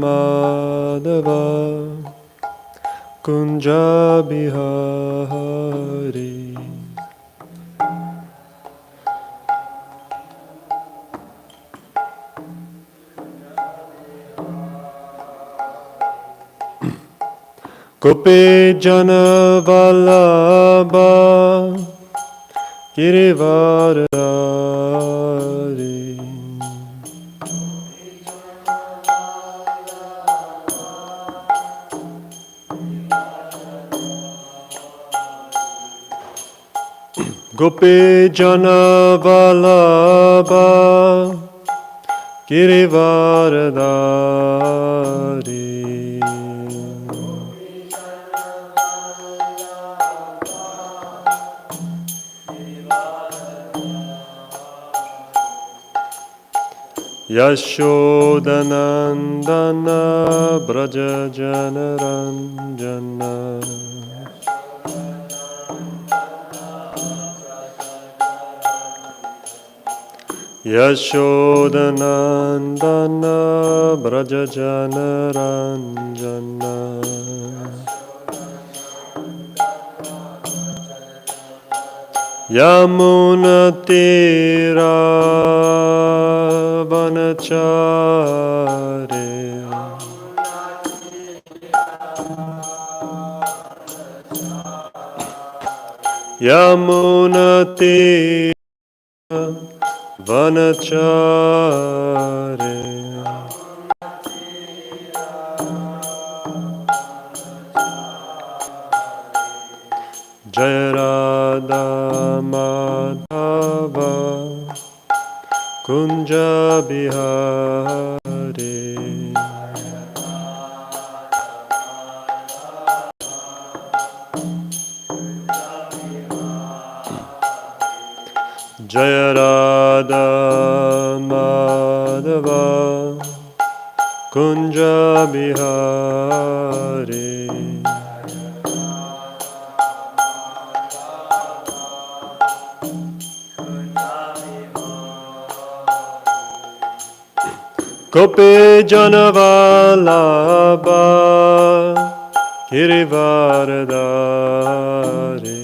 Madhava Kunja Bihari. Gopi Jana Vallabha Girivardhari. Gopi Jana Vallabha Girivardhari. Yashodanandana Braja Janaranjana. Yashodanandana Braja Janaranjana. Yamunatira Vanachare. Yamunatira Vanachare. Jaya Radha Madhava Kunja Bihari. Jaya Radha Madhava Kunja Bihari. Gopi Jana Vallabha Girivardhari.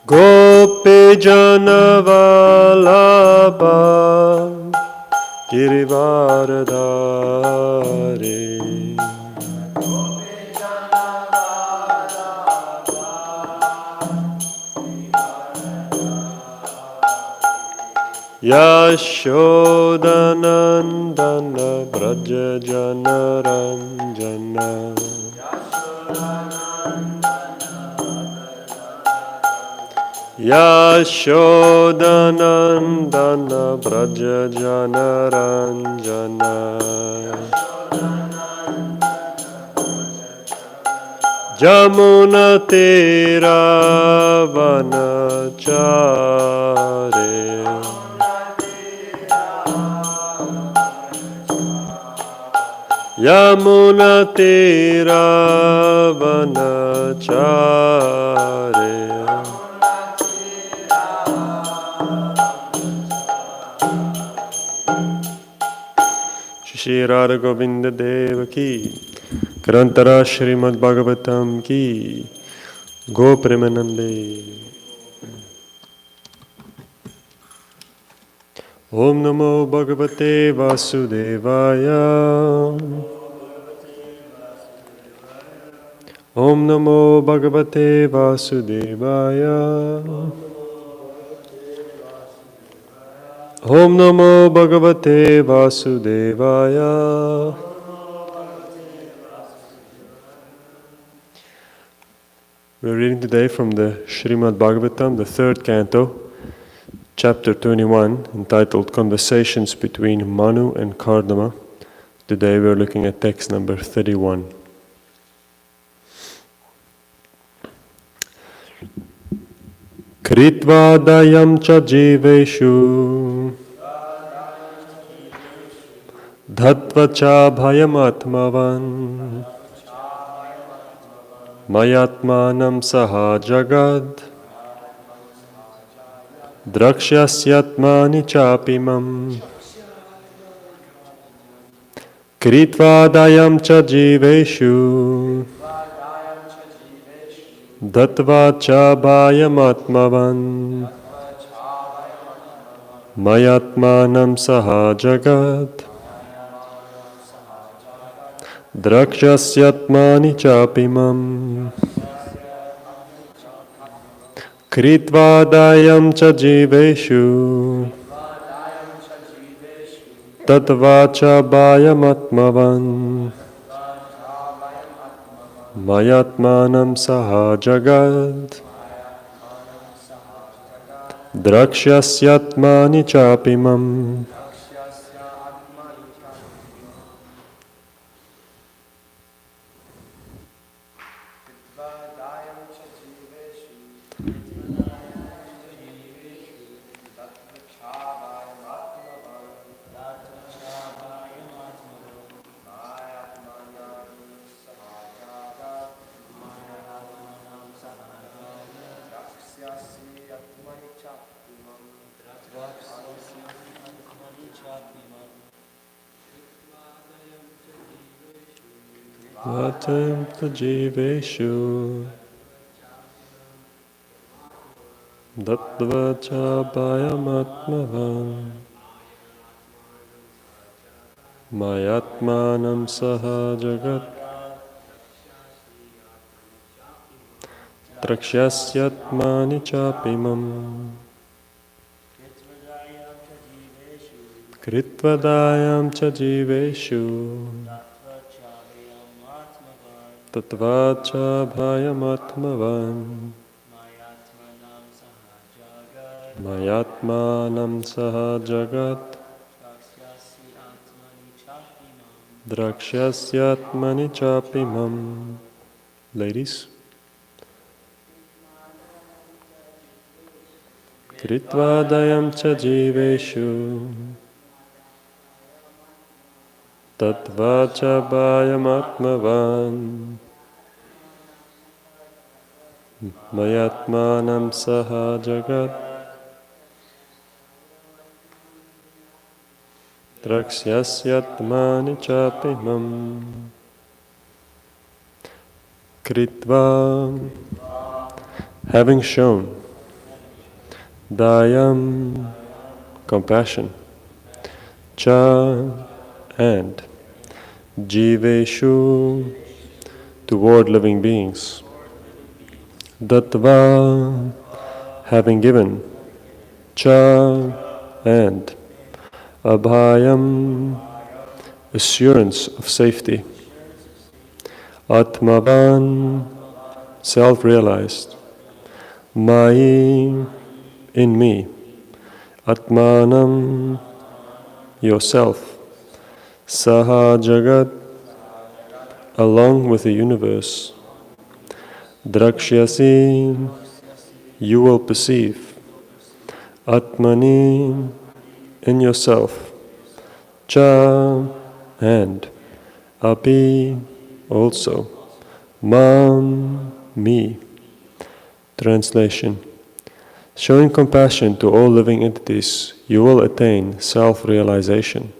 Gopi Jana Vallabha Girivardhari. Yashodanandana Braja Janaranjana. Yashodanandana Braja Janaranjana. Jamunatira Vanachare. Yamunatira Vanachare. Shri Radha Govinda Deva ki, Grantara Śrimad Bhāgavatam ki, Go Premanande. Om Namo Bhagavate Vasudevaya. Om Namo Bhagavate Vasudevaya. Om Namo Bhagavate Vasudevaya. We're reading today from the Śrimad Bhāgavatam, the third canto, chapter 21, entitled Conversations Between Manu and Kardama. Today we're looking at text number 31. Kritva dayam cha jiveshu dhatva cha bhayam atmavan Mayatmanam saha jagad Drakshasyatmani chapimam Kritvadayam cha jiveshu Datva cha bhayamatmavan Mayatmanam saha jagat Drakshasyatmani chapimam Kritvadayam cha jiveshu Tatvacha bhayamatmavan Mayatmanam saha jagad Drakshasyatmani chapimam. Vatam jiveshu Dattvacha bhayamatmavam Mayatmanam saha jagat Drakshasyatmani chapimam Kritvadayam cha jiveshu Tatvacha bhayamatmavan Mayatmanam saha jagat Drakshasyatmani chapimam. Ladies. Kritvadayam cha jiveshu Tatvacha bhayamatmavan Mayatmanam saha jagat Drakshasyatmani chapimam. Kritva, having shown, dayam, compassion, cha, and, jiveshu, toward living beings, dattva, having given, cha, and, abhayam, assurance of safety, atmavan, self-realized, mai, in me, atmanam, yourself, saha jagat, along with the universe, drakshyasi, you will perceive, atmani, in yourself, cha, and, api, also, mam, me. Translation. Showing compassion to all living entities, you will attain self-realization.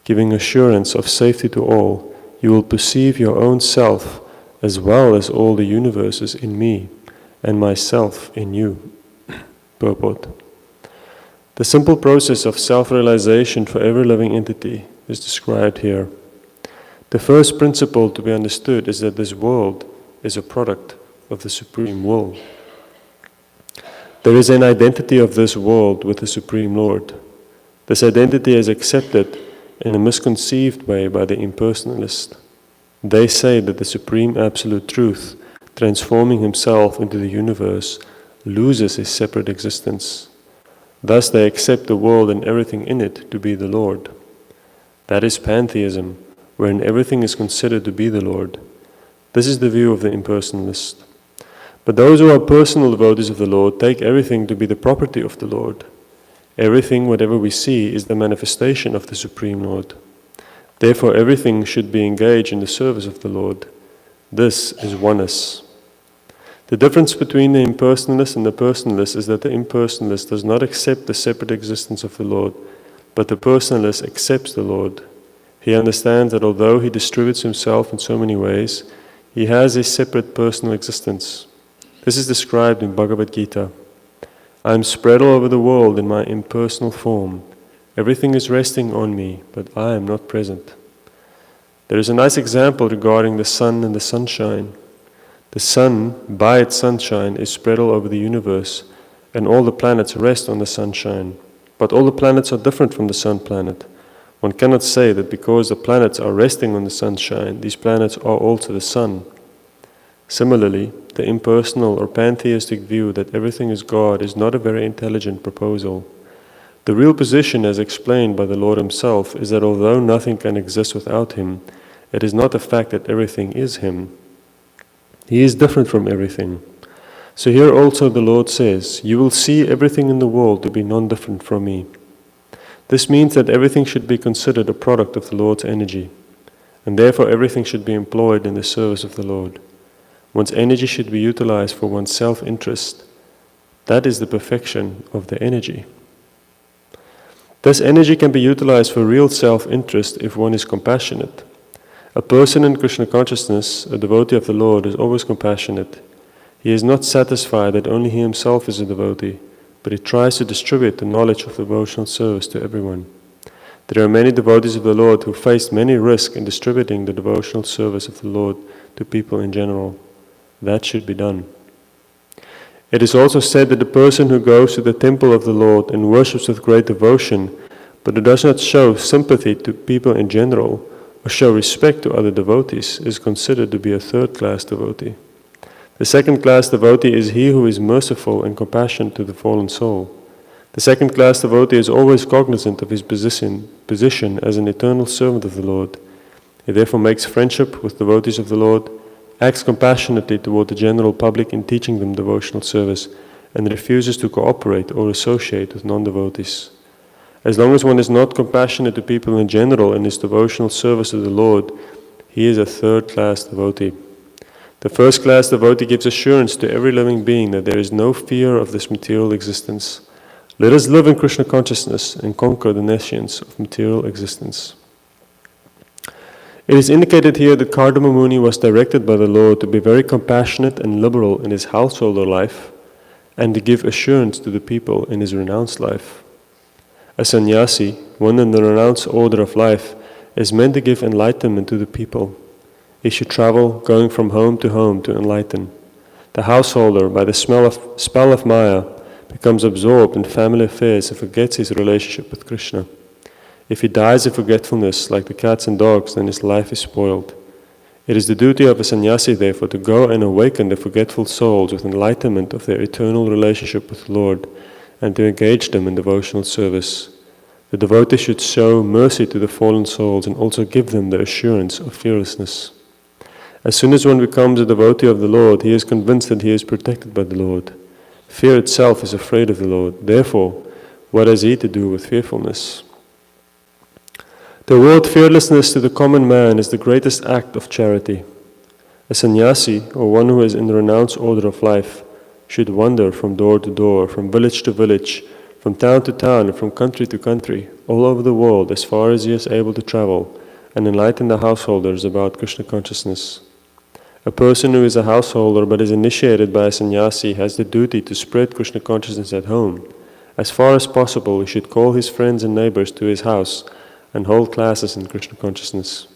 Giving assurance of safety to all, you will perceive your own self as well as all the universes in me and myself in you. Purport. The simple process of self-realization for every living entity is described here. The first principle to be understood is that this world is a product of the Supreme Will. There is an identity of this world with the Supreme Lord. This identity is accepted in a misconceived way by the impersonalist. They say that the Supreme Absolute Truth, transforming himself into the universe, loses his separate existence. Thus they accept the world and everything in it to be the Lord. That is pantheism, wherein everything is considered to be the Lord. This is the view of the impersonalist. But those who are personal devotees of the Lord take everything to be the property of the Lord. Everything, whatever we see, is the manifestation of the Supreme Lord. Therefore everything should be engaged in the service of the Lord. This is oneness. The difference between the impersonalist and the personalist is that the impersonalist does not accept the separate existence of the Lord, but the personalist accepts the Lord. He understands that although he distributes himself in so many ways, he has a separate personal existence. This is described in Bhagavad Gita. I am spread all over the world in my impersonal form. Everything is resting on me, but I am not present. There is a nice example regarding the sun and the sunshine. The sun, by its sunshine, is spread all over the universe, and all the planets rest on the sunshine. But all the planets are different from the sun planet. One cannot say that because the planets are resting on the sunshine, these planets are also the sun. Similarly, the impersonal or pantheistic view that everything is God is not a very intelligent proposal. The real position, as explained by the Lord Himself, is that although nothing can exist without Him, it is not a fact that everything is Him. He is different from everything. So here also the Lord says, you will see everything in the world to be non-different from me. This means that everything should be considered a product of the Lord's energy, and therefore everything should be employed in the service of the Lord. One's energy should be utilized for one's self-interest. That is the perfection of the energy. This energy can be utilized for real self-interest if one is compassionate. A person in Krishna consciousness, a devotee of the Lord, is always compassionate. He is not satisfied that only he himself is a devotee, but he tries to distribute the knowledge of devotional service to everyone. There are many devotees of the Lord who faced many risks in distributing the devotional service of the Lord to people in general. That should be done. It is also said that the person who goes to the temple of the Lord and worships with great devotion, but who does not show sympathy to people in general, or show respect to other devotees, is considered to be a third-class devotee. The second-class devotee is he who is merciful and compassionate to the fallen soul. The second-class devotee is always cognizant of his position as an eternal servant of the Lord. He therefore makes friendship with devotees of the Lord, acts compassionately toward the general public in teaching them devotional service, and refuses to cooperate or associate with non-devotees. As long as one is not compassionate to people in general in his devotional service to the Lord, he is a third-class devotee. The first-class devotee gives assurance to every living being that there is no fear of this material existence. Let us live in Krishna consciousness and conquer the nescience of material existence. It is indicated here that Kardama Muni was directed by the Lord to be very compassionate and liberal in his householder life, and to give assurance to the people in his renounced life. A sannyasi, one in the renounced order of life, is meant to give enlightenment to the people. He should travel, going from home to enlighten. The householder, by the spell of Maya, becomes absorbed in family affairs and forgets his relationship with Krishna. If he dies of forgetfulness, like the cats and dogs, then his life is spoiled. It is the duty of a sannyasi, therefore, to go and awaken the forgetful souls with enlightenment of their eternal relationship with the Lord, and to engage them in devotional service. The devotee should show mercy to the fallen souls and also give them the assurance of fearlessness. As soon as one becomes a devotee of the Lord, he is convinced that he is protected by the Lord. Fear itself is afraid of the Lord. Therefore, what has he to do with fearfulness? The word fearlessness to the common man is the greatest act of charity. A sannyasi, or one who is in the renounced order of life, should wander from door to door, from village to village, from town to town, and from country to country, all over the world, as far as he is able to travel, and enlighten the householders about Krishna consciousness. A person who is a householder but is initiated by a sannyasi has the duty to spread Krishna consciousness at home. As far as possible, he should call his friends and neighbors to his house and hold classes in Krishna consciousness.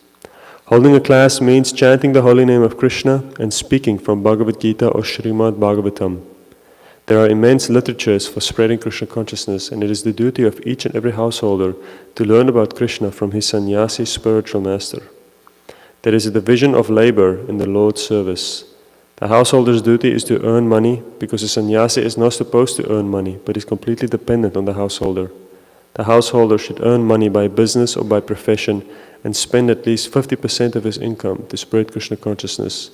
Holding a class means chanting the holy name of Krishna and speaking from Bhagavad Gita or Śrimad Bhāgavatam. There are immense literatures for spreading Krishna consciousness, and it is the duty of each and every householder to learn about Krishna from his sannyasi spiritual master. There is a division of labor in the Lord's service. The householder's duty is to earn money, because a sannyasi is not supposed to earn money, but is completely dependent on the householder. The householder should earn money by business or by profession and spend at least 50% of his income to spread Krishna consciousness.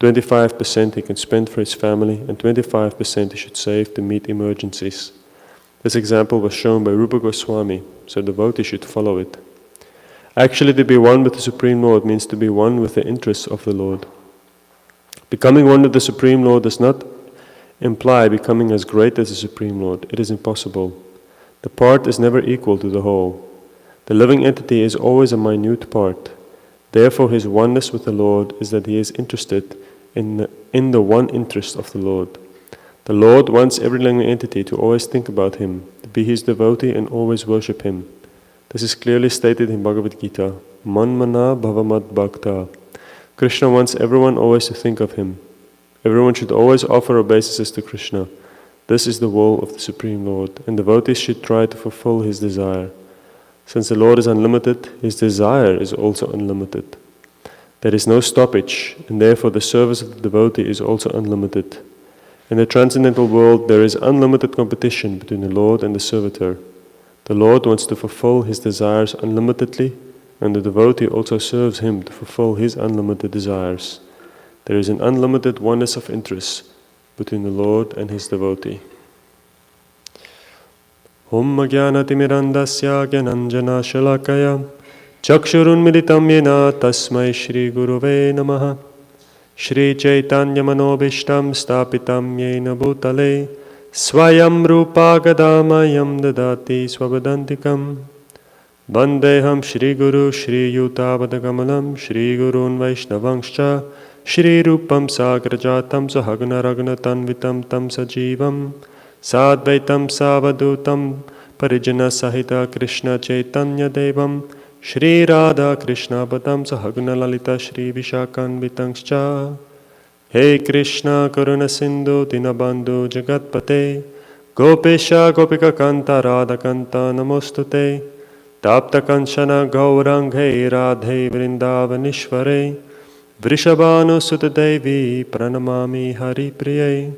25% he can spend for his family, and 25% he should save to meet emergencies. This example was shown by Rupa Goswami, so devotees should follow it. Actually, to be one with the Supreme Lord means to be one with the interests of the Lord. Becoming one with the Supreme Lord does not imply becoming as great as the Supreme Lord. It is impossible. The part is never equal to the whole. The living entity is always a minute part. Therefore, his oneness with the Lord is that he is interested in the one interest of the Lord. The Lord wants every living entity to always think about him, to be his devotee and always worship him. This is clearly stated in Bhagavad Gita. Manmana bhavamad bhakta. Krishna wants everyone always to think of him. Everyone should always offer obeisances to Krishna. This is the will of the Supreme Lord, and devotees should try to fulfill his desire. Since the Lord is unlimited, his desire is also unlimited. There is no stoppage, and therefore the service of the devotee is also unlimited. In the transcendental world, there is unlimited competition between the Lord and the servitor. The Lord wants to fulfill his desires unlimitedly, and the devotee also serves him to fulfill his unlimited desires. There is an unlimited oneness of interest between the Lord and his devotee. Om Jnanatimirandasya Gyananjana Shalakaya Chakshurunmilitam Yena Tasmai Shri Guruve Namaha Shri Chaitanya Manobishtam Stapitam Yena Bhutale Swayam Rupa Gadamayam Dadati Swabhadantikam Vandeham Shri Guru Shri Yutabadagamalam Shri Gurun Vaishnavangscha Shri Rupam Sagrajatam Sahagna Ragnatanvitam Tam Sajivam Sadvaitam Savadutam Parijana Sahita Krishna Chaitanya Devam Shri Radha Krishna Padam Sahagna Lalita Shri Vishakan Vitangscha Hey Krishna Karuna Sindhu Dinabandhu Jagatpate Gopesha Gopika Kanta Radha Kanta Namostute Tapta Kanchana Gaurang Hey Radhe Vrindavanishvare Vrishabhanu Sutta Devi Pranamami Hari Priye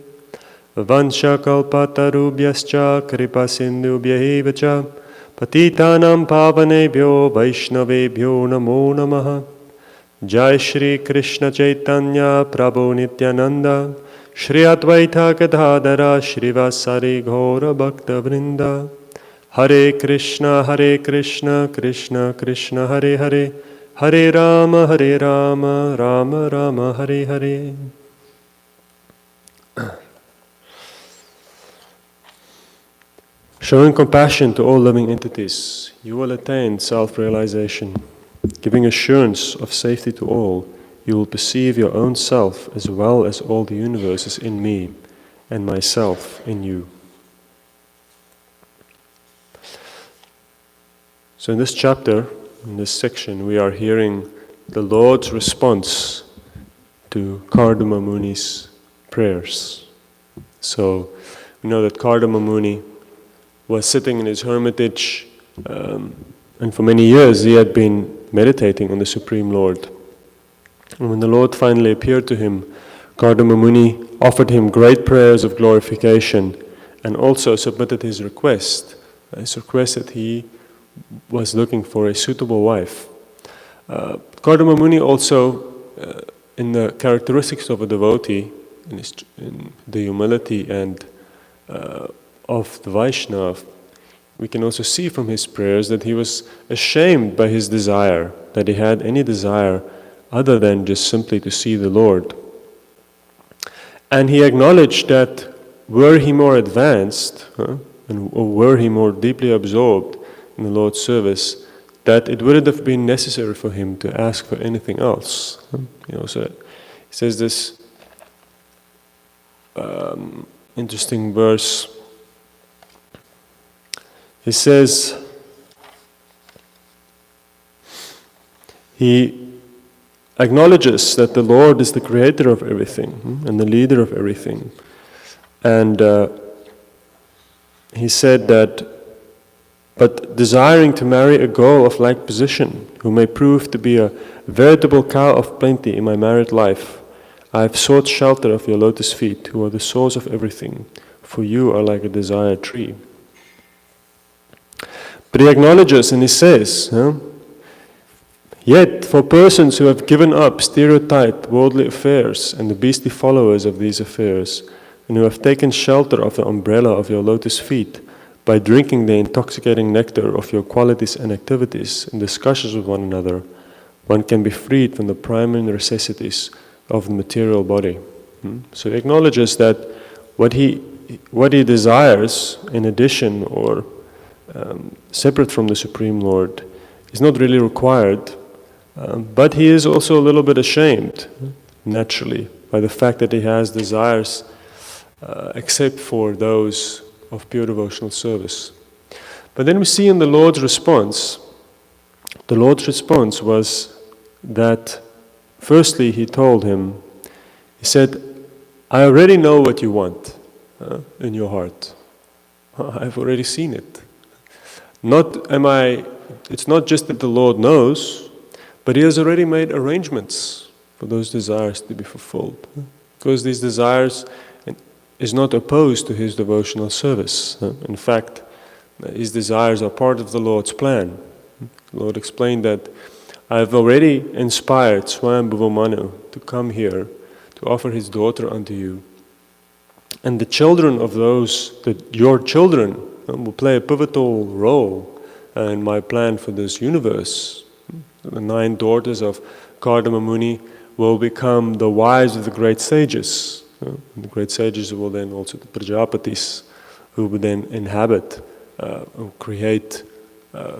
Vansha Kalpatarubhyascha Kripa Sindhubhya Cha Patitanam Pavanebhyo Vaishnavebhyo Namo Namaha Jai Shri Krishna Chaitanya Prabhu Nityananda Shri Advaita Gadadhara Shri Vasari Ghora Bhakta Vrinda Hare Krishna Krishna Krishna Hare Hare Hare Rama Rama Rama Hare Hare. Showing compassion to all living entities, you will attain self-realization. Giving assurance of safety to all, you will perceive your own self as well as all the universes in me and myself in you. So in this chapter, in this section, we are hearing the Lord's response to Kardama Muni's prayers. So we know that Kardama Muni was sitting in his hermitage, and for many years he had been meditating on the Supreme Lord. And when the Lord finally appeared to him, Kardama Muni offered him great prayers of glorification and also submitted his request that he was looking for a suitable wife. Kardama Muni also, in the characteristics of a devotee, in the humility and of the Vaishnava, we can also see from his prayers that he was ashamed by his desire, that he had any desire other than just simply to see the Lord. And he acknowledged that were he more advanced, or were he more deeply absorbed in the Lord's service, that it wouldn't have been necessary for him to ask for anything else. So he says this interesting verse. He says, he acknowledges that the Lord is the creator of everything and the leader of everything. And he said that, but desiring to marry a girl of like position, who may prove to be a veritable cow of plenty in my married life, I have sought shelter of your lotus feet, who are the source of everything, for you are like a desired tree. But he acknowledges and he says, yet for persons who have given up stereotyped worldly affairs and the beastly followers of these affairs, and who have taken shelter of the umbrella of your lotus feet, by drinking the intoxicating nectar of your qualities and activities in discussions with one another, one can be freed from the primary necessities of the material body. So he acknowledges that what he desires in addition or separate from the Supreme Lord is not really required, but he is also a little bit ashamed, naturally, by the fact that he has desires except for those of pure devotional service. But then we see in the Lord's response was that firstly he told him, he said, I already know what you want in your heart. I've already seen it. It's not just that the Lord knows, but he has already made arrangements for those desires to be fulfilled. Because these desires is not opposed to his devotional service. In fact, his desires are part of the Lord's plan. The Lord explained that I have already inspired Swayambhuva Manu to come here to offer his daughter unto you. And the children of your children will play a pivotal role in my plan for this universe. The 9 daughters of Kardama Muni will become the wives of the great sages. The great sages will then also the Prajapatis, who will then inhabit or create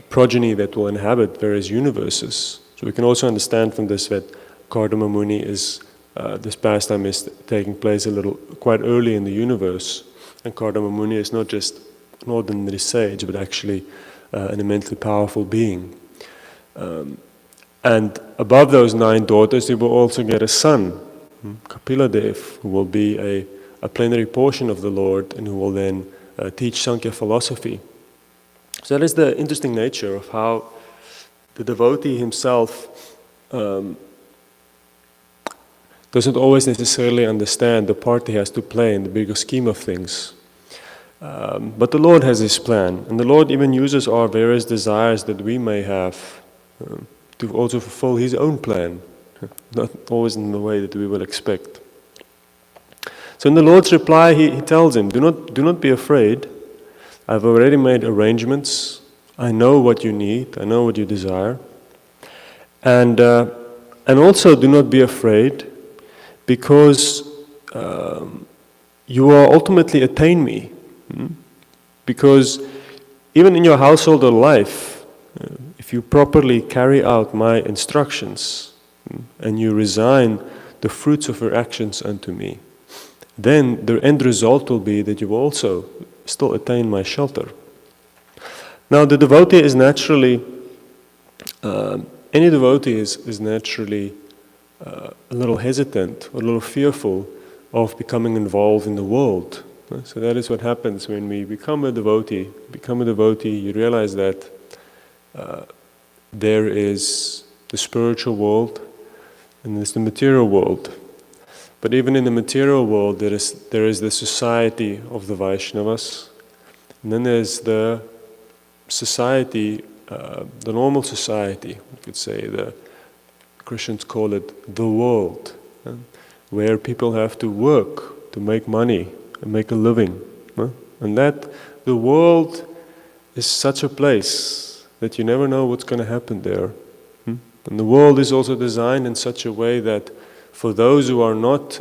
progeny that will inhabit various universes. So we can also understand from this that Kardama Muni this pastime is taking place quite early in the universe. And Kardama Muni is not just an ordinary sage, but actually an immensely powerful being. And above those 9 daughters, he will also get a son, Kapila-dev, who will be a plenary portion of the Lord and who will then teach Sankhya philosophy. So that is the interesting nature of how the devotee himself doesn't always necessarily understand the part he has to play in the bigger scheme of things. But the Lord has His plan, and the Lord even uses our various desires that we may have to also fulfill His own plan, not always in the way that we will expect. So in the Lord's reply, He tells him, do not be afraid. I've already made arrangements. I know what you need. I know what you desire. And also do not be afraid, because you will ultimately attain me. Because even in your household or life, if you properly carry out my instructions and you resign the fruits of your actions unto me, then the end result will be that you will also still attain my shelter. Now the devotee is naturally, any devotee is naturally a little hesitant, or a little fearful of becoming involved in the world. So that is what happens when we become a devotee. You realize that there is the spiritual world and there's the material world. But even in the material world, there is the society of the Vaishnavas, and then there's the society, the normal society, you could say. The Christians call it the world, where people have to work to make money and make a living. And that the world is such a place that you never know what's going to happen there. And the world is also designed in such a way that for those who are not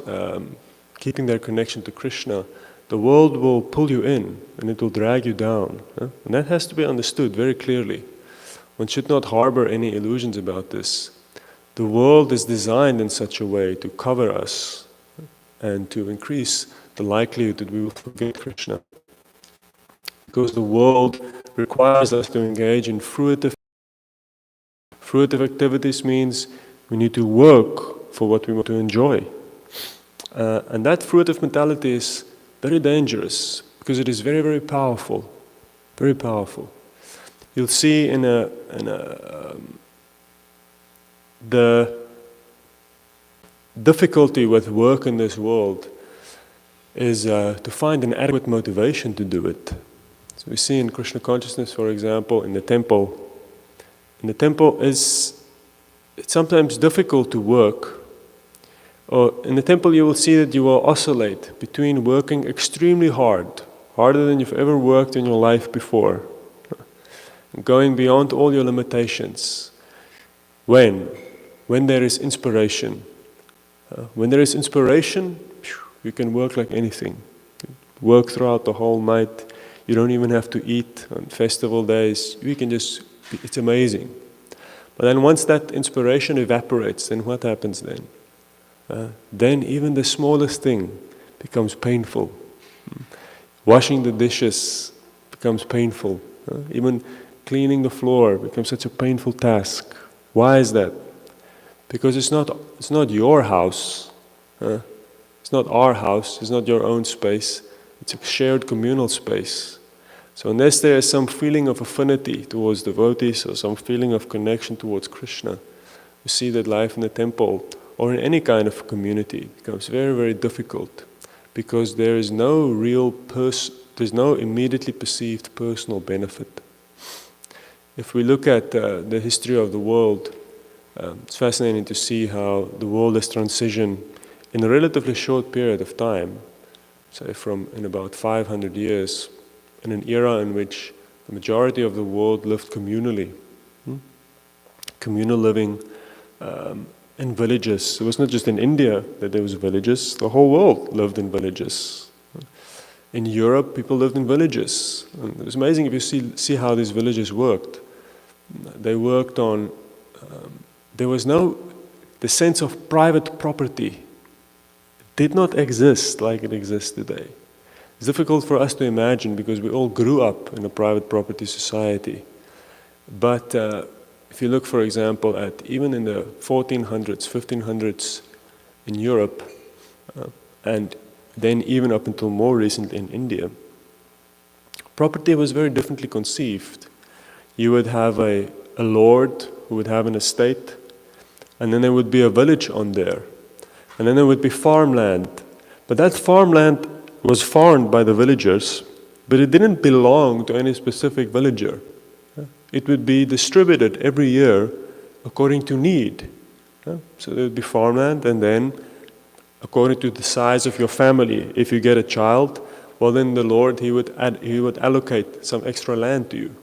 keeping their connection to Krishna, the world will pull you in and it will drag you down. And that has to be understood very clearly. One should not harbor any illusions about this. The world is designed in such a way to cover us and to increase the likelihood that we will forget Krishna. Because the world requires us to engage in fruitive activities. Means we need to work for what we want to enjoy. And that fruitive mentality is very dangerous because it is very, very powerful. Very powerful. You'll see the difficulty with work in this world is to find an adequate motivation to do it. So we see in Krishna consciousness, for example, in the temple. In the temple it's sometimes difficult to work. Or in the temple you will see that you will oscillate between working extremely hard, harder than you've ever worked in your life before, going beyond all your limitations. When there is inspiration, When there is inspiration, you can work like anything. Work throughout the whole night. You don't even have to eat on festival days. You can just, it's amazing. But then once that inspiration evaporates, then what happens then? Then even the smallest thing becomes painful. Washing the dishes becomes painful. Even cleaning the floor becomes such a painful task. Why is that? Because it's not your house. It's not our house. It's not your own space. It's a shared communal space. So unless there is some feeling of affinity towards devotees or some feeling of connection towards Krishna, you see that life in the temple or in any kind of community becomes very, very difficult because there is no there's no immediately perceived personal benefit. If we look at the history of the world, it's fascinating to see how the world has transitioned in a relatively short period of time, say in about 500 years, in an era in which the majority of the world lived communally. Communal living in villages. It was not just in India that there was villages, the whole world lived in villages. In Europe, people lived in villages. And it was amazing if you see how these villages worked. They worked on, there was the sense of private property did not exist like it exists today. It's difficult for us to imagine because we all grew up in a private property society. But if you look, for example, at even in the 1400s, 1500s in Europe, and then even up until more recently in India, property was very differently conceived. You would have a lord who would have an estate, and then there would be a village on there, and then there would be farmland. But that farmland was farmed by the villagers, but it didn't belong to any specific villager. It would be distributed every year according to need. So there would be farmland, and then according to the size of your family, if you get a child, well then the Lord, he would allocate some extra land to you.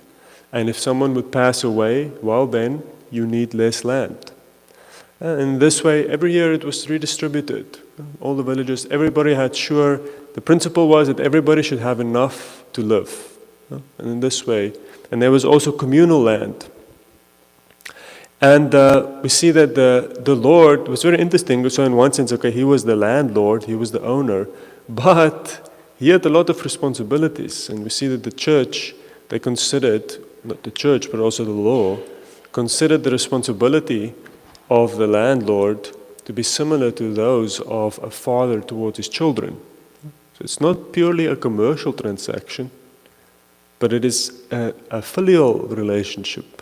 And if someone would pass away, well then you need less land. And in this way, every year it was redistributed. All the villagers, everybody had the principle was that everybody should have enough to live. And in this way, and there was also communal land. And we see that the Lord was very interesting. So in one sense, okay, he was the landlord, he was the owner, but he had a lot of responsibilities. And we see that the church, they considered, not the church, but also the law, considered the responsibility of the landlord to be similar to those of a father towards his children. So it's not purely a commercial transaction, but it is a filial relationship.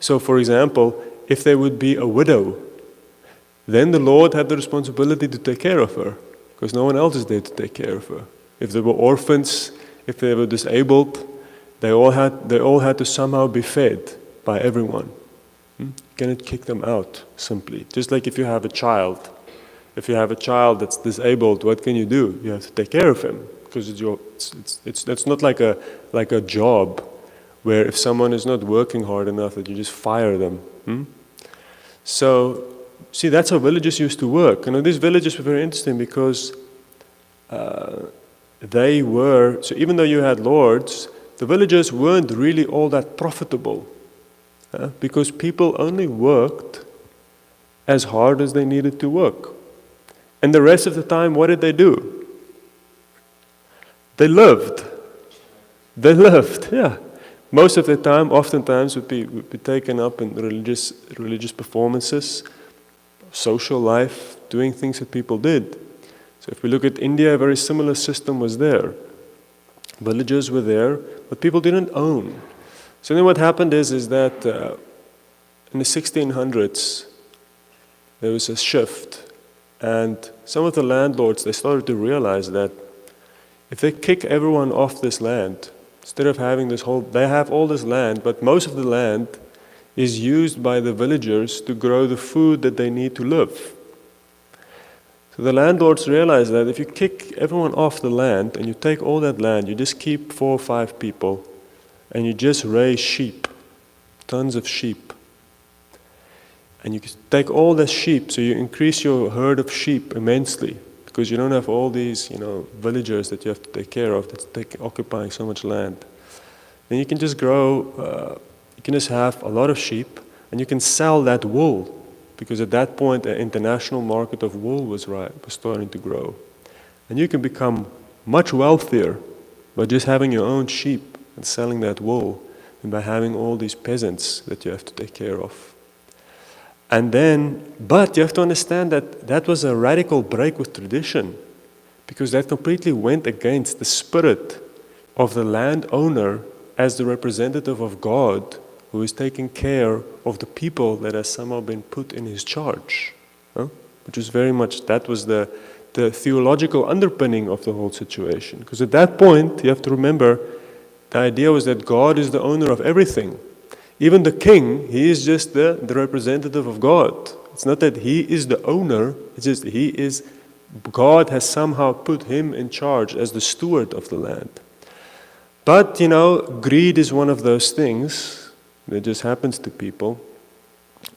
So for example, if there would be a widow, then the Lord had the responsibility to take care of her, because no one else is there to take care of her. If there were orphans, if they were disabled, they all had to somehow be fed by everyone. You cannot kick them out simply. Just like if you have a child. If you have a child that's disabled, what can you do? You have to take care of him, because it's not like a job where if someone is not working hard enough that you just fire them. So, see, that's how villages used to work. These villages were very interesting because so even though you had lords, the villagers weren't really all that profitable. Because people only worked as hard as they needed to work. And the rest of the time, what did they do? They lived. They lived, yeah. Most of the time, oftentimes, would be taken up in religious performances, social life, doing things that people did. So if we look at India, a very similar system was there. Villagers were there, but people didn't own. So then what happened is that in the 1600s, there was a shift. And some of the landlords, they started to realize that if they kick everyone off this land, instead of having they have all this land, but most of the land is used by the villagers to grow the food that they need to live. So the landlords realized that if you kick everyone off the land and you take all that land, you just keep 4 or 5 people, and you just raise sheep, tons of sheep. And you can take all the sheep, so you increase your herd of sheep immensely, because you don't have all these, villagers that you have to take care of that's occupying so much land. Then you can just grow, you can just have a lot of sheep, and you can sell that wool, because at that point an international market of wool was starting to grow. And you can become much wealthier by just having your own sheep and selling that wool, and by having all these peasants that you have to take care of. And then, but you have to understand that that was a radical break with tradition, because that completely went against the spirit of the landowner as the representative of God, who is taking care of the people that has somehow been put in his charge. Which was very much, that was the theological underpinning of the whole situation. Because at that point, you have to remember, the idea was that God is the owner of everything. Even the king, he is just the representative of God. It's not that he is the owner, it's just God has somehow put him in charge as the steward of the land. But, greed is one of those things that just happens to people.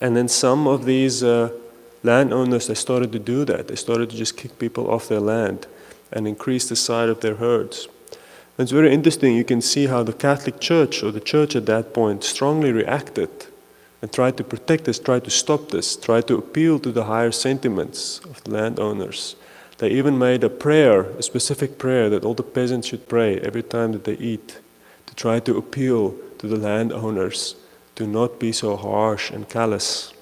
And then some of these landowners, they started to do that. They started to just kick people off their land and increase the size of their herds. And it's very interesting, you can see how the Catholic Church, or the church at that point, strongly reacted and tried to protect this, tried to stop this, tried to appeal to the higher sentiments of the landowners. They even made a prayer, a specific prayer that all the peasants should pray every time that they eat, to try to appeal to the landowners to not be so harsh and callous.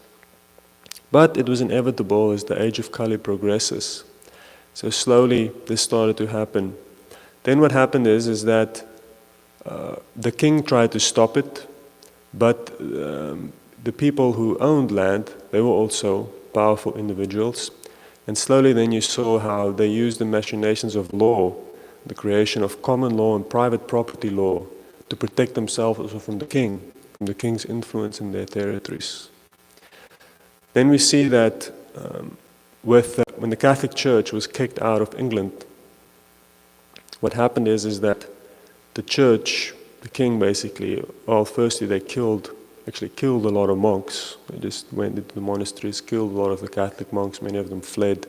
But it was inevitable as the age of Kali progresses. So slowly this started to happen. Then what happened is that the king tried to stop it, but the people who owned land, they were also powerful individuals. And slowly then you saw how they used the machinations of law, the creation of common law and private property law, to protect themselves also from the king's influence in their territories. Then we see that when the Catholic Church was kicked out of England, what happened is that the church, the king basically, firstly they actually killed a lot of monks. They just went into the monasteries, killed a lot of the Catholic monks, many of them fled.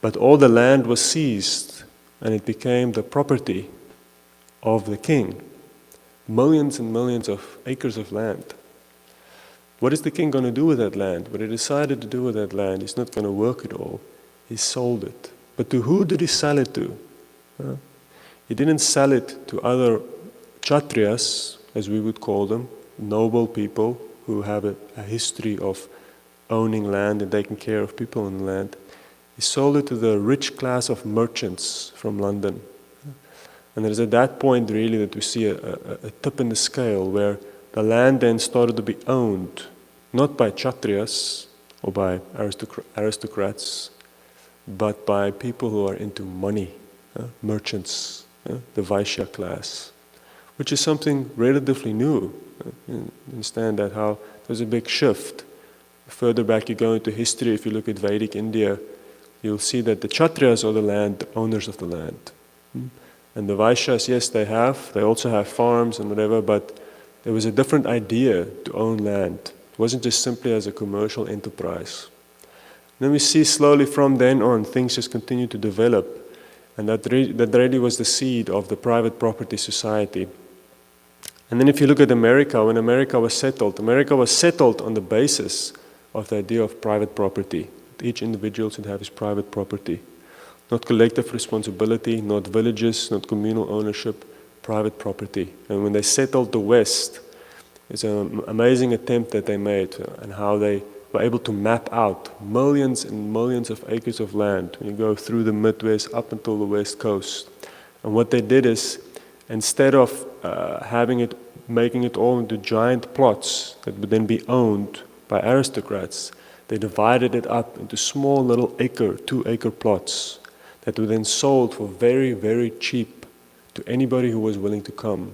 But all the land was seized, and it became the property of the king. Millions and millions of acres of land. What is the king going to do with that land? What he decided to do with that land, he's not going to work it all. He sold it. But to who did he sell it to? He didn't sell it to other Kshatriyas, as we would call them, noble people who have a history of owning land and taking care of people in the land. He sold it to the rich class of merchants from London. And it is at that point really that we see a tip in the scale where the land then started to be owned, not by Kshatriyas or by aristocrats, but by people who are into money, merchants, the Vaishya class, which is something relatively new. You understand that how there's a big shift. Further back you go into history, if you look at Vedic India, you'll see that the Kshatriyas are the land owners of the land. And the Vaishyas, yes, they also have farms and whatever, but there was a different idea to own land. It wasn't just simply as a commercial enterprise. Then we see slowly from then on, things just continue to develop. And that really was the seed of the private property society. And then if you look at America, when America was settled on the basis of the idea of private property. Each individual should have his private property. Not collective responsibility, not villages, not communal ownership, private property. And when they settled the West, it's an amazing attempt that they made and how they were able to map out millions and millions of acres of land when you go through the Midwest up until the West Coast. And what they did is, instead of making it all into giant plots that would then be owned by aristocrats, they divided it up into small little 2-acre plots that were then sold for very, very cheap to anybody who was willing to come,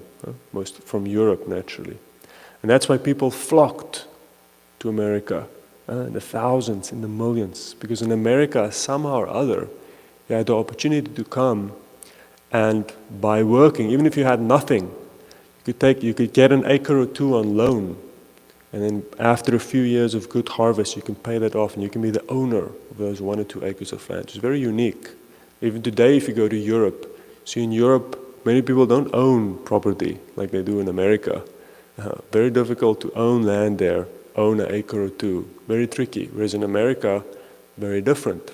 most from Europe naturally. And that's why people flocked to America, in the thousands, in the millions, because in America, somehow or other, you had the opportunity to come and by working, even if you had nothing, you could get an acre or two on loan And then after a few years of good harvest, you can pay that off and you can be the owner of those 1 or 2 acres of land. It's very unique. Even today, if you go to Europe, see in Europe, many people don't own property like they do in America. Very difficult to own land there, own an acre or 2. Very tricky. Whereas in America, very different.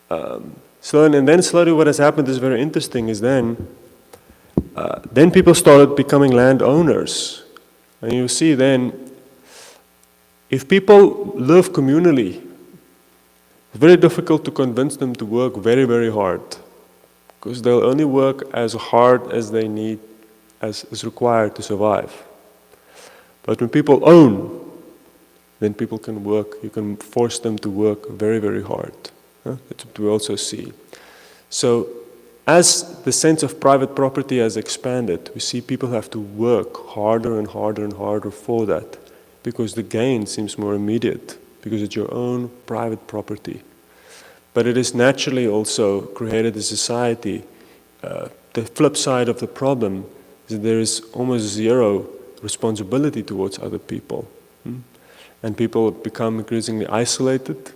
And then slowly what has happened is very interesting is then people started becoming landowners. And you see then, if people live communally, it's very difficult to convince them to work very, very hard. Because they'll only work as hard as they need, as is required to survive. But when people own, then people can work, you can force them to work very, very hard. That's what we also see. So, as the sense of private property has expanded, we see people have to work harder and harder and harder for that, because the gain seems more immediate, because it's your own private property. But it is naturally also created a society. The flip side of the problem is that there is almost zero responsibility towards other people. And people become increasingly isolated,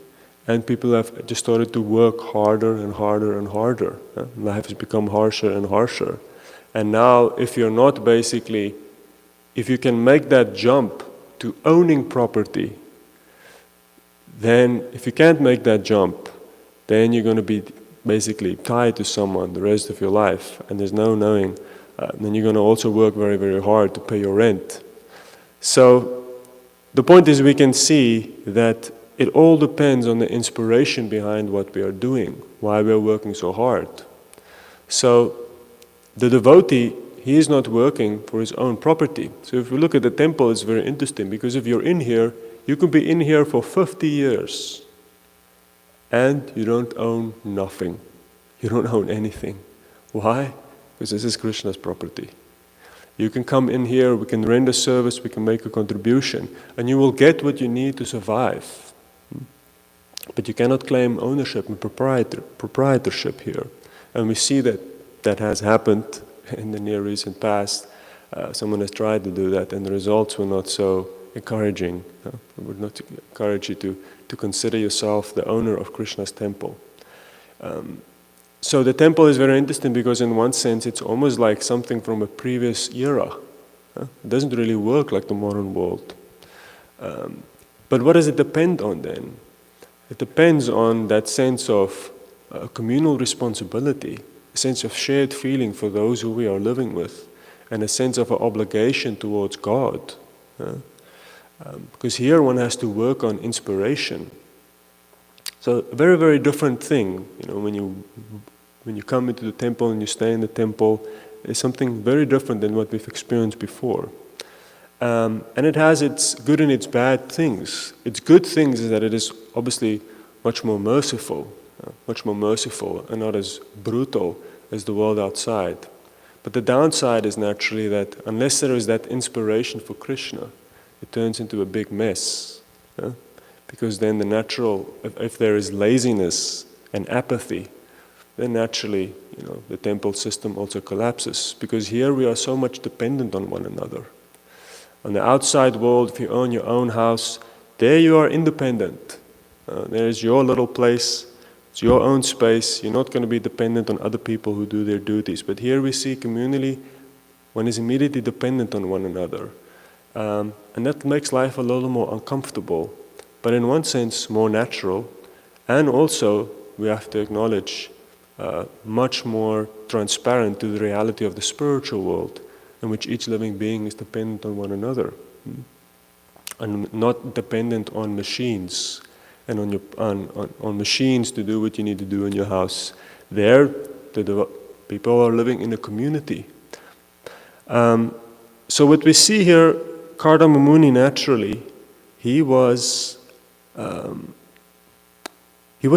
and people have just started to work harder and harder and harder. Life has become harsher and harsher. And now, if you're not basically, if you can make that jump to owning property, then if you can't make that jump, then you're going to be basically tied to someone the rest of your life, and there's no knowing. Then you're going to also work very, very hard to pay your rent. So the point is, we can see that it all depends on the inspiration behind what we are doing, why we are working so hard. So the devotee, he is not working for his own property. So if we look at the temple, it's very interesting, because if you're in here, you can be in here for 50 years and you don't own nothing. You don't own anything. Why? Because this is Krishna's property. You can come in here, we can render service, we can make a contribution, and you will get what you need to survive. But you cannot claim ownership and proprietorship here. And we see that that has happened in the near recent past. Someone has tried to do that, and the results were not so encouraging. I would not encourage you to consider yourself the owner of Krishna's temple. So the temple is very interesting, because in one sense it's almost like something from a previous era. It doesn't really work like the modern world. But what does it depend on then? It depends on that sense of communal responsibility, a sense of shared feeling for those who we are living with, and a sense of an obligation towards God. Because here one has to work on inspiration. So a very, very different thing, when you come into the temple and you stay in the temple, is something very different than what we've experienced before. And it has its good and its bad things. Its good things is that it is obviously much more merciful and not as brutal as the world outside. But the downside is naturally that unless there is that inspiration for Krishna, it turns into a big mess. Because then the natural, if there is laziness and apathy, then naturally, the temple system also collapses. Because here we are so much dependent on one another. On the outside world, if you own your own house, there you are independent. There is your little place, it's your own space. You're not going to be dependent on other people who do their duties. But here we see communally, one is immediately dependent on one another. And that makes life a little more uncomfortable, but in one sense more natural. And also, we have to acknowledge, much more transparent to the reality of the spiritual world, in which each living being is dependent on one another, and not dependent on machines, and on machines to do what you need to do in your house. There, the people are living in a community. So what we see here, Kardama Muni naturally, he was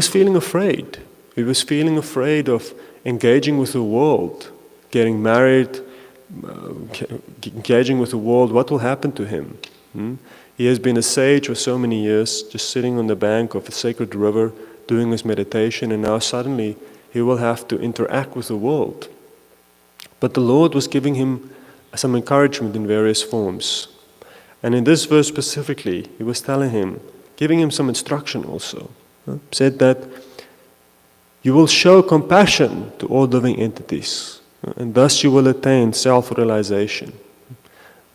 feeling afraid. He was feeling afraid of engaging with the world, getting married, engaging with the world. What will happen to him? He has been a sage for so many years, just sitting on the bank of a sacred river, doing his meditation, and now suddenly he will have to interact with the world. But the Lord was giving him some encouragement in various forms. And in this verse specifically, he was telling him, giving him some instruction also, said that you will show compassion to all living entities, and thus you will attain self-realization.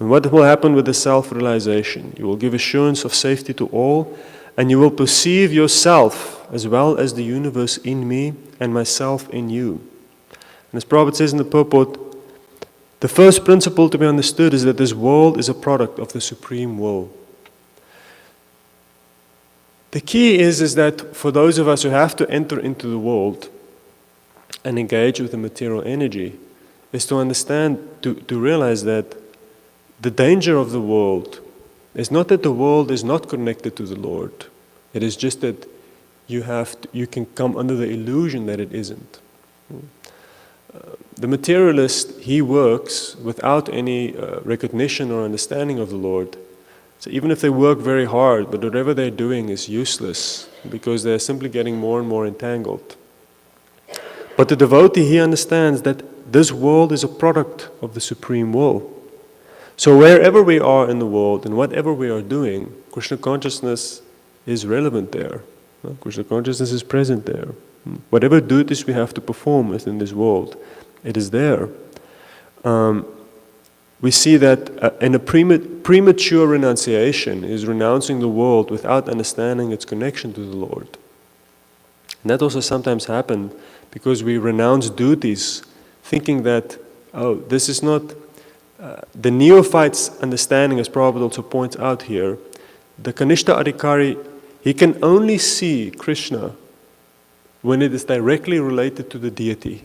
And what will happen with the self-realization? You will give assurance of safety to all, and you will perceive yourself as well as the universe in me and myself in you. And as Prabhupada says in the purport, the first principle to be understood is that this world is a product of the Supreme Will. The key is that for those of us who have to enter into the world and engage with the material energy, is to understand, to realize that the danger of the world is not that the world is not connected to the Lord. It is just that you can come under the illusion that it isn't. The materialist, he works without any recognition or understanding of the Lord. So even if they work very hard, but whatever they're doing is useless because they're simply getting more and more entangled. But the devotee, he understands that this world is a product of the Supreme Will. So wherever we are in the world and whatever we are doing, Krishna consciousness is relevant there. Krishna consciousness is present there. Whatever duties we have to perform within this world, it is there. We see that in a premature renunciation is renouncing the world without understanding its connection to the Lord. And that also sometimes happens because we renounce duties thinking that, oh, this is not... the neophyte's understanding, as Prabhupada also points out here, the Kanishta Adhikari, he can only see Krishna when it is directly related to the deity.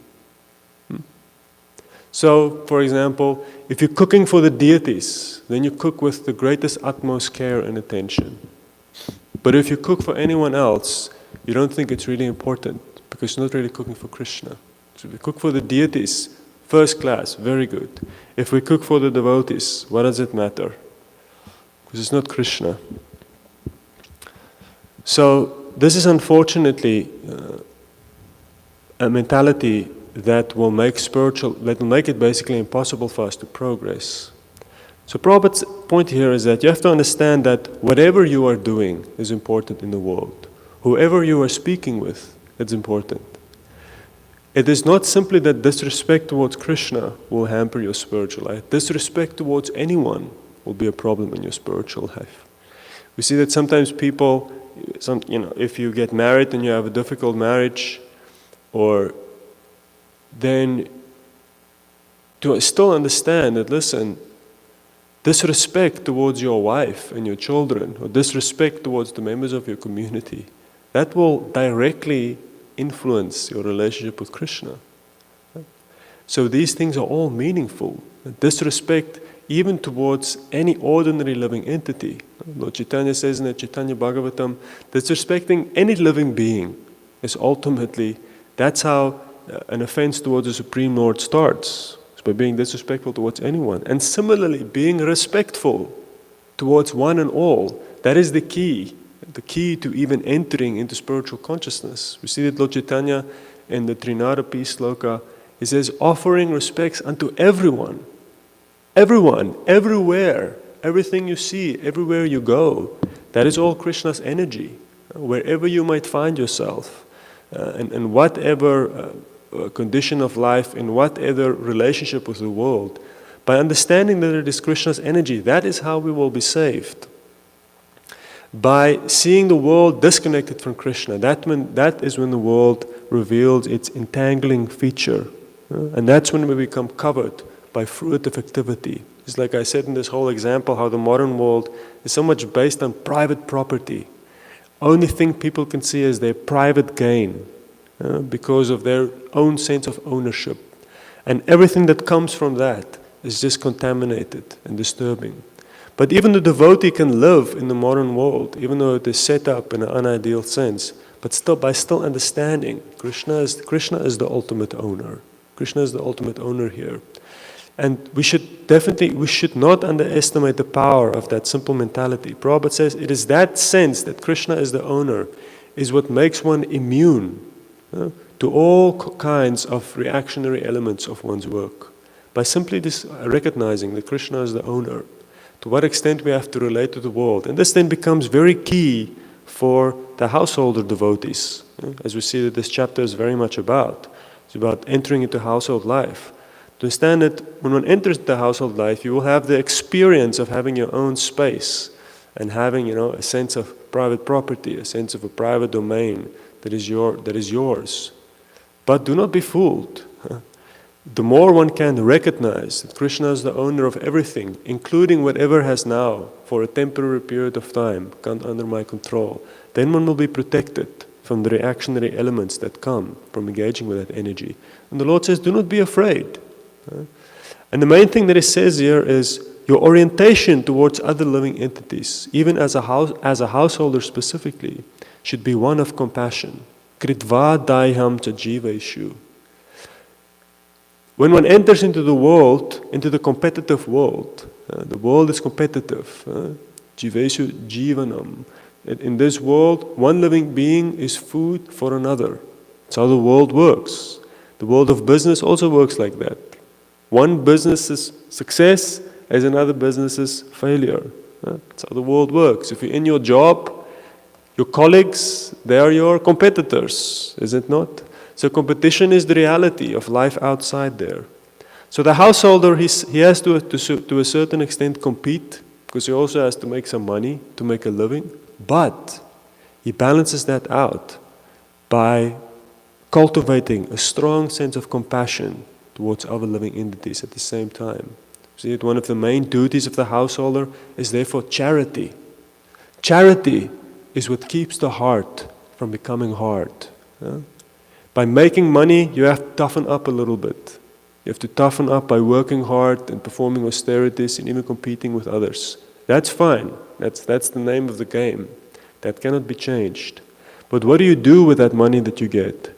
So, for example, if you're cooking for the deities, then you cook with the greatest utmost care and attention. But if you cook for anyone else, you don't think it's really important because you're not really cooking for Krishna. So if you cook for the deities, first class, very good. If we cook for the devotees, what does it matter? Because it's not Krishna. So this is unfortunately a mentality that will make it basically impossible for us to progress. So Prabhupada's point here is that you have to understand that whatever you are doing is important in the world. Whoever you are speaking with, it's important. It is not simply that disrespect towards Krishna will hamper your spiritual life. Disrespect towards anyone will be a problem in your spiritual life. We see that sometimes people, if you get married and you have a difficult marriage, or then to still understand that, listen, disrespect towards your wife and your children, or disrespect towards the members of your community, that will directly influence your relationship with Krishna. So these things are all meaningful. Disrespect even towards any ordinary living entity. Lord Chaitanya says in the Chaitanya Bhāgavatam, disrespecting any living being is ultimately, that's how an offense towards the Supreme Lord starts. It's by being disrespectful towards anyone. And similarly, being respectful towards one and all, that is the key to even entering into spiritual consciousness. We see that Lord Chaitanya in the Trinada Peace Sloka, he says, offering respects unto everyone, everywhere, everything you see, everywhere you go, that is all Krishna's energy. Wherever you might find yourself, and whatever condition of life, in whatever relationship with the world, by understanding that it is Krishna's energy, that is how we will be saved. By seeing the world disconnected from Krishna, that is when the world reveals its entangling feature. And that's when we become covered by fruitive activity. It's like I said in this whole example, how the modern world is so much based on private property. Only thing people can see is their private gain because of their own sense of ownership. And everything that comes from that is just contaminated and disturbing. But even the devotee can live in the modern world, even though it is set up in an unideal sense, but still by understanding Krishna is the ultimate owner. Krishna is the ultimate owner here. And we should not underestimate the power of that simple mentality. Prabhupada says it is that sense that Krishna is the owner is what makes one immune to all kinds of reactionary elements of one's work. By simply recognizing that Krishna is the owner. To what extent we have to relate to the world. And this then becomes very key for the householder devotees. As we see that this chapter is very much about. It's about entering into household life. To understand that when one enters the household life, you will have the experience of having your own space and having, a sense of private property, a sense of a private domain that is yours. But do not be fooled. The more one can recognize that Krishna is the owner of everything, including whatever has now, for a temporary period of time, come under my control, then one will be protected from the reactionary elements that come from engaging with that energy. And the Lord says, do not be afraid. And the main thing that He says here is your orientation towards other living entities, even as a householder specifically, should be one of compassion. Kritva daiham cha jiveshu. When one enters into the world, into the competitive world, the world is competitive. Jiveshu jivanam. In this world, one living being is food for another. That's how the world works. The world of business also works like that. One business's success is another business's failure. That's how the world works. If you're in your job, your colleagues, they are your competitors, is it not? So competition is the reality of life outside there. So the householder, he has to a certain extent compete, because he also has to make some money to make a living. But he balances that out by cultivating a strong sense of compassion towards other living entities at the same time. See, that one of the main duties of the householder is therefore charity. Charity is what keeps the heart from becoming hard. By making money, you have to toughen up a little bit. You have to toughen up by working hard and performing austerities and even competing with others. That's fine. That's the name of the game. That cannot be changed. But what do you do with that money that you get?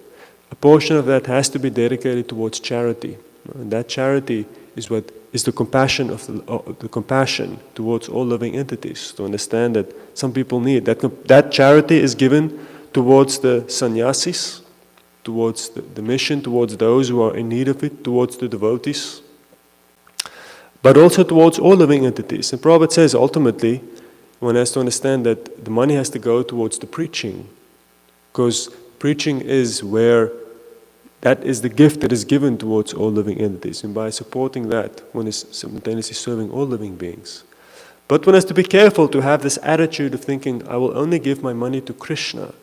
A portion of that has to be dedicated towards charity. And that charity is what is the compassion the compassion towards all living entities. To understand that some people need that charity is given towards the sannyasis, towards the mission, towards those who are in need of it, towards the devotees, but also towards all living entities. And Prabhupada says ultimately, one has to understand that the money has to go towards the preaching, because preaching is where that is the gift that is given towards all living entities. And by supporting that, one is simultaneously serving all living beings. But one has to be careful to have this attitude of thinking, I will only give my money to Krishna.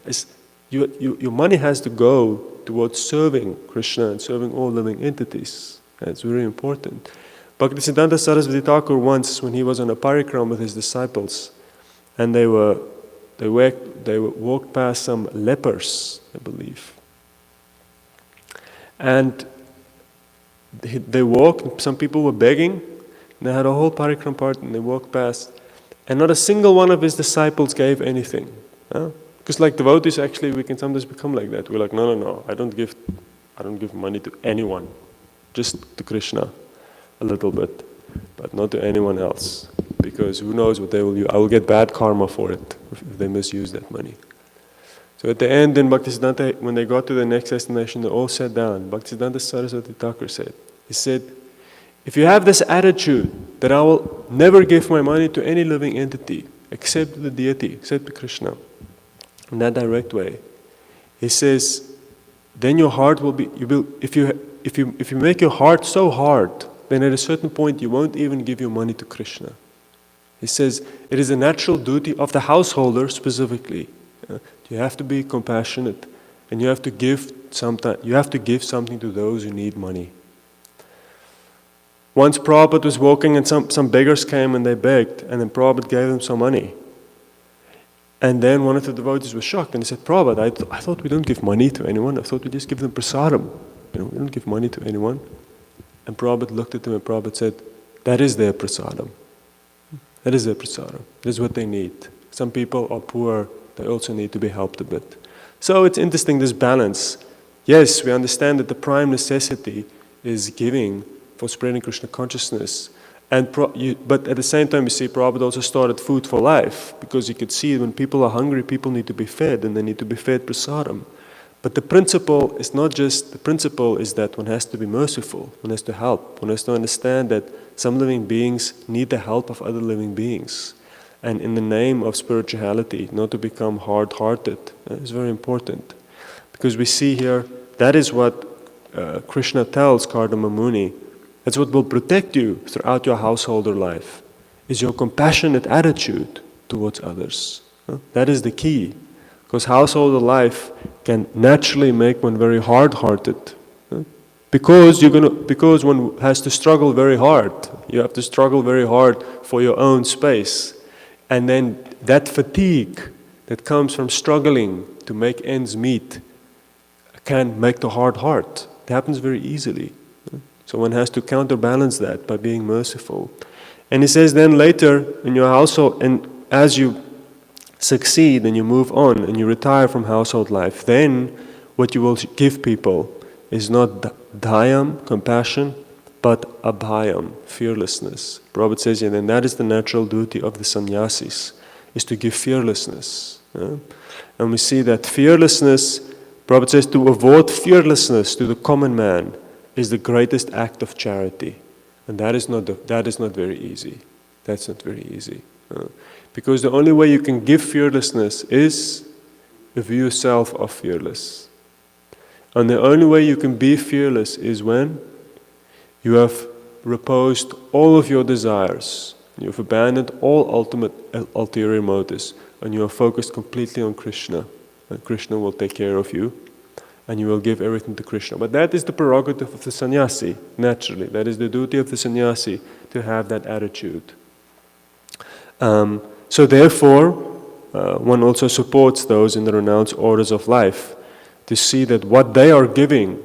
Your money has to go towards serving Krishna and serving all living entities. That's very important. Bhaktisiddhanta Saraswati Thakur once, when he was on a parikram with his disciples, and they walked past some lepers, I believe. And they walked, some people were begging, and they had a whole parikram part, and they walked past, and not a single one of his disciples gave anything. Because like devotees, actually, we can sometimes become like that. We're like, no, I don't give money to anyone, just to Krishna, a little bit, but not to anyone else, because who knows what they will use. I will get bad karma for it if they misuse that money. So at the end, then Bhaktisiddhanta, when they got to the next destination, they all sat down. Bhaktisiddhanta Saraswati Thakur said, if you have this attitude that I will never give my money to any living entity except the deity, except Krishna, in that direct way, he says, then your heart will be, if you make your heart so hard, then at a certain point you won't even give your money to Krishna. He says, it is a natural duty of the householder specifically. You have to be compassionate, and you have to give something to those who need money. Once Prabhupada was walking and some beggars came and they begged, and then Prabhupada gave them some money. And then one of the devotees was shocked and he said, Prabhupada, I thought we don't give money to anyone. I thought we just give them prasadam. We don't give money to anyone. And Prabhupada looked at him and Prabhupada said, that is their prasadam. That is their prasadam. That is what they need. Some people are poor. They also need to be helped a bit. So it's interesting, this balance. Yes, we understand that the prime necessity is giving for spreading Krishna consciousness. But at the same time, you see, Prabhupada also started food for life, because you could see when people are hungry, people need to be fed, and they need to be fed prasadam. But the principle is not just, the principle is that one has to be merciful, one has to help, one has to understand that some living beings need the help of other living beings. And in the name of spirituality, not to become hard-hearted is very important. Because we see here, that is what Krishna tells Kardama Muni, that's what will protect you throughout your householder life, is your compassionate attitude towards others. That is the key. Because householder life can naturally make one very hard-hearted. Because one has to struggle very hard. You have to struggle very hard for your own space. And then that fatigue that comes from struggling to make ends meet can make the hard heart. It happens very easily. So one has to counterbalance that by being merciful. And he says then later in your household, and as you succeed and you move on and you retire from household life, then what you will give people is not dhyam, compassion, but abhayam, fearlessness. Prabhupada says, and then that is the natural duty of the sannyasis, is to give fearlessness. And we see that fearlessness, Prabhupada says, to avoid fearlessness to the common man is the greatest act of charity. And that is not very easy. That's not very easy. Because the only way you can give fearlessness is if you yourself are fearless. And the only way you can be fearless is when you have reposed all of your desires, you've abandoned all ultimate ulterior motives, and you are focused completely on Krishna. And Krishna will take care of you, and you will give everything to Krishna. But that is the prerogative of the sannyasi, naturally. That is the duty of the sannyasi, to have that attitude. So therefore, one also supports those in the renounced orders of life to see that what they are giving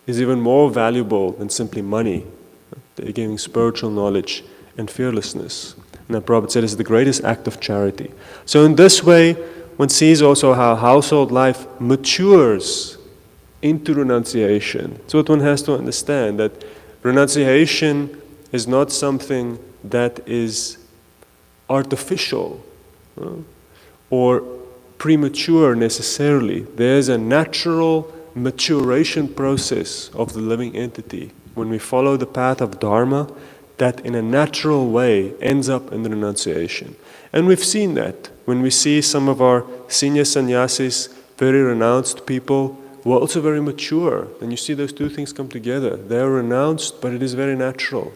is even more valuable than simply money. They're giving spiritual knowledge and fearlessness. And the Prabhupada said it's the greatest act of charity. So in this way, one sees also how household life matures into renunciation. So what one has to understand, that renunciation is not something that is artificial or premature necessarily. There's a natural maturation process of the living entity when we follow the path of Dharma that in a natural way ends up in the renunciation. And we've seen that when we see some of our senior sannyasis, very renounced people, who are also very mature. And you see those two things come together. They are renounced, but it is very natural.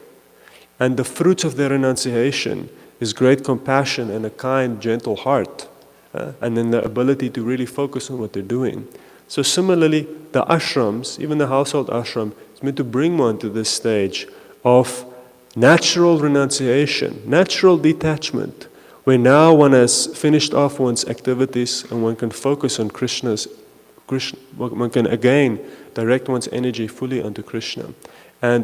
And the fruits of their renunciation is great compassion and a kind, gentle heart. And then the ability to really focus on what they're doing. So similarly, the ashrams, even the household ashram, is meant to bring one to this stage of natural renunciation, natural detachment, where now one has finished off one's activities and one can focus on Krishna, one can again direct one's energy fully onto Krishna. And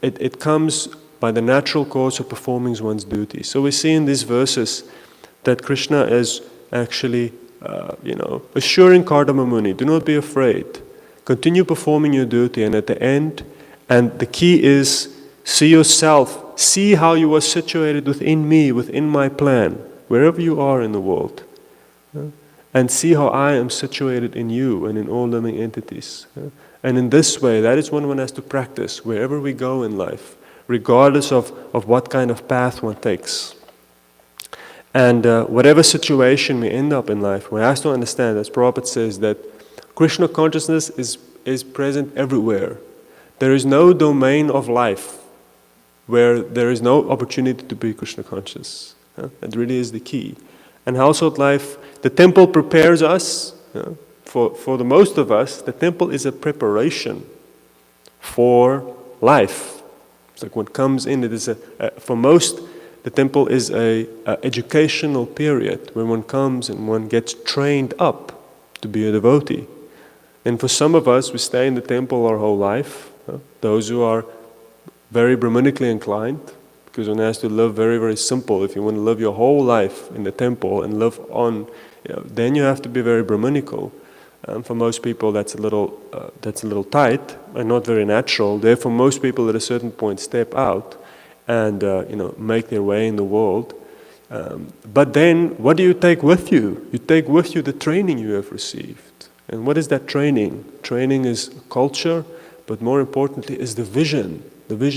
it comes by the natural course of performing one's duty. So we see in these verses that Krishna is actually assuring Kardama Muni, do not be afraid. Continue performing your duty, and at the end, and the key is, see yourself, see how you are situated within me, within my plan, wherever you are in the world. And see how I am situated in you and in all living entities. And in this way, that is what one has to practice wherever we go in life, regardless of what kind of path one takes. And whatever situation we end up in life, one has to understand, as Prabhupada says, that Krishna consciousness is present everywhere. There is no domain of life where there is no opportunity to be Krishna conscious. That really is the key. And household life, the temple prepares us, for the most of us, the temple is a preparation for life. It's like one comes in, it is for most, the temple is a educational period where one comes and one gets trained up to be a devotee. And for some of us, we stay in the temple our whole life. Those who are very Brahmanically inclined, because one has to live very, very simple. If you want to live your whole life in the temple and live on, then you have to be very Brahmanical. For most people, that's a little tight and not very natural. Therefore, most people at a certain point step out and make their way in the world. But then, what do you take with you? You take with you the training you have received. And what is that training? Training is culture, but more importantly is the vision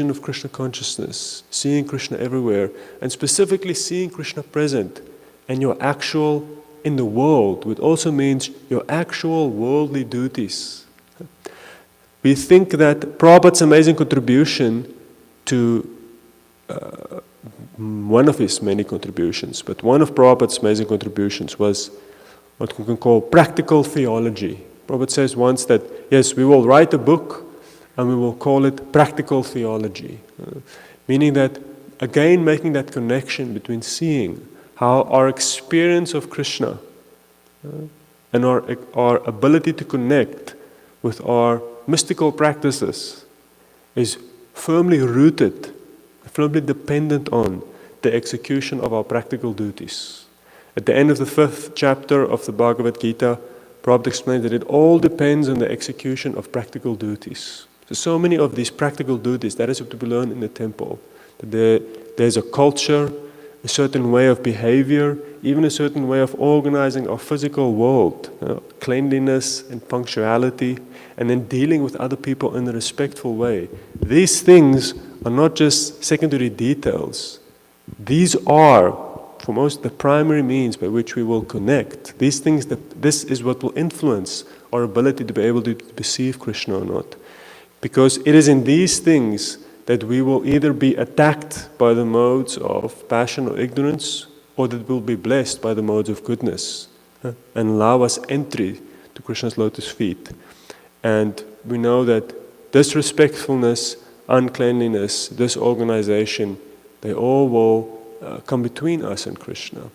of Krishna consciousness, seeing Krishna everywhere, and specifically seeing Krishna present and your actual in the world, which also means your actual worldly duties. We think that Prabhupada's amazing contribution to one of his many contributions, but one of Prabhupada's amazing contributions was what we can call practical theology. Prabhupada says once that, yes, we will write a book and we will call it practical theology. Meaning that, again, making that connection between seeing how our experience of Krishna and our ability to connect with our mystical practices is firmly rooted, firmly dependent on the execution of our practical duties. At the end of the 5th chapter of the Bhagavad Gita, Prabhupada explains that it all depends on the execution of practical duties. So many of these practical duties, that is what to be learned in the temple. There's a culture, a certain way of behavior, even a certain way of organizing our physical world, cleanliness and punctuality, and then dealing with other people in a respectful way. These things are not just secondary details. These are, for most, the primary means by which we will connect. These things, this is what will influence our ability to be able to perceive Krishna or not. Because it is in these things that we will either be attacked by the modes of passion or ignorance, or that we'll be blessed by the modes of goodness, and allow us entry to Krishna's lotus feet. And we know that disrespectfulness, uncleanliness, disorganization, they all will come between us and Krishna.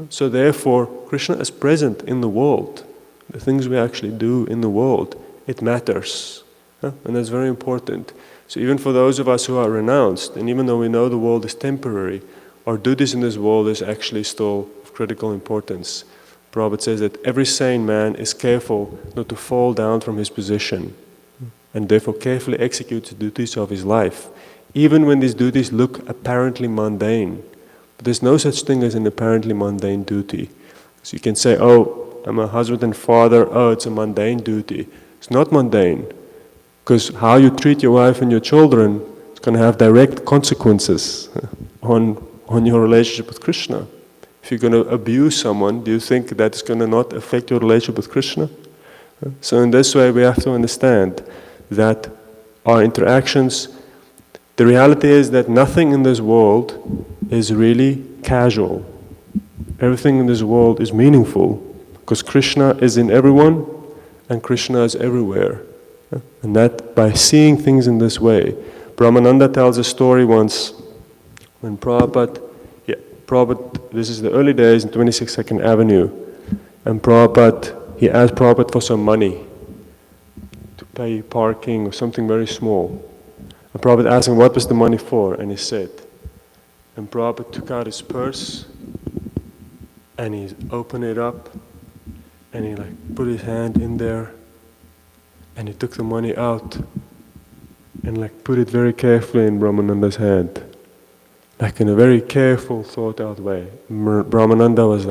So therefore, Krishna is present in the world. The things we actually do in the world, it matters. And that's very important. So even for those of us who are renounced, and even though we know the world is temporary, our duties in this world is actually still of critical importance. Prabhupada says that every sane man is careful not to fall down from his position, and therefore carefully executes the duties of his life, even when these duties look apparently mundane. But there's no such thing as an apparently mundane duty. So you can say, oh, I'm a husband and father, oh, it's a mundane duty. It's not mundane. Because how you treat your wife and your children is going to have direct consequences on your relationship with Krishna. If you're going to abuse someone, do you think that's going to not affect your relationship with Krishna? So in this way, we have to understand that our interactions, the reality is that nothing in this world is really casual. Everything in this world is meaningful, because Krishna is in everyone and Krishna is everywhere. And that by seeing things in this way, Brahmananda tells a story once when Prabhupada, this is the early days in 26th Avenue, and he asked Prabhupada for some money to pay parking or something very small. And Prabhupada asked him what was the money for, and he said, and Prabhupada took out his purse and he opened it up and he put his hand in there. And he took the money out and put it very carefully in Brahmananda's hand. In a very careful, thought out way. Brahmananda was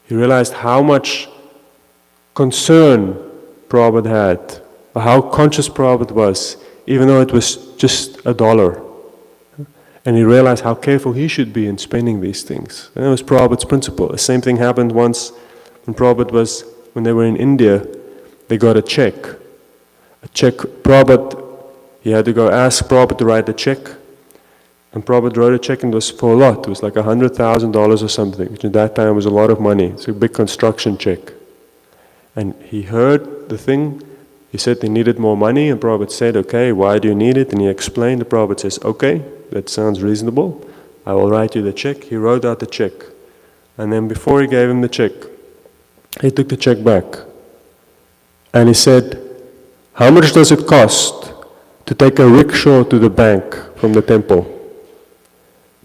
he realized how much concern Prabhupada had, or how conscious Prabhupada was, even though it was just $1. And he realized how careful he should be in spending these things. And that was Prabhupada's principle. The same thing happened once when they were in India. They got a check. Prabhupada, he had to go ask Prabhupada to write a check. And Prabhupada wrote a check and it was for a lot. It was $100,000 or something, which at that time was a lot of money. It's a big construction check. And he heard the thing. He said they needed more money, and Prabhupada said, okay, why do you need it? And he explained. The Prabhupada says, okay, that sounds reasonable. I will write you the check. He wrote out the check. And then before he gave him the check, he took the check back. And he said, how much does it cost to take a rickshaw to the bank from the temple?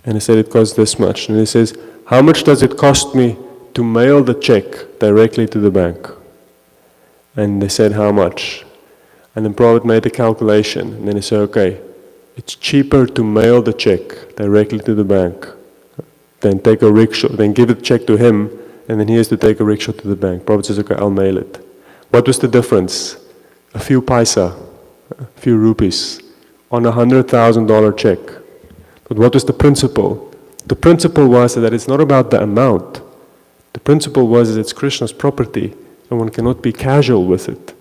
And he said, it costs this much. And he says, how much does it cost me to mail the check directly to the bank? And they said, how much? And then Prabhupada made the calculation. And then he said, okay, it's cheaper to mail the check directly to the bank than take a rickshaw, then give the check to him, and then he has to take a rickshaw to the bank. Prabhupada says, okay, I'll mail it. What was the difference? A few paisa, a few rupees on a $100,000 check. But what was the principle? The principle was that it's not about the amount. The principle was that it's Krishna's property and one cannot be casual with it.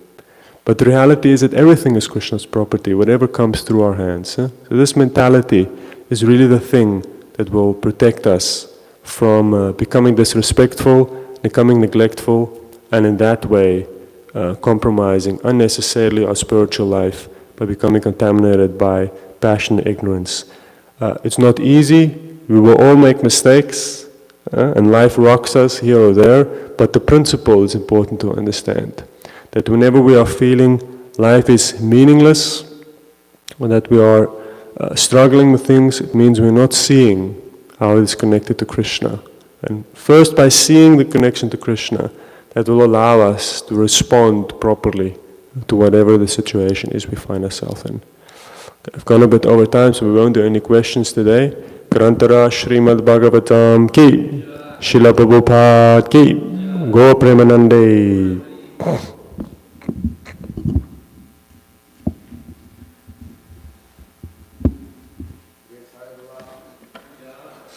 But the reality is that everything is Krishna's property, whatever comes through our hands. So this mentality is really the thing that will protect us from becoming disrespectful, becoming neglectful, and in that way compromising unnecessarily our spiritual life by becoming contaminated by passion and ignorance. It's not easy. We will all make mistakes, and life rocks us here or there, but the principle is important to understand. That whenever we are feeling life is meaningless, or that we are struggling with things, it means we're not seeing how it is connected to Krishna. And first, by seeing the connection to Krishna, that will allow us to respond properly to whatever the situation is we find ourselves in. I've gone a bit over time, so we won't do any questions today. Grantara Śrimad Bhāgavatam ki, Śrīla Prabhupada ki, Go Premanande.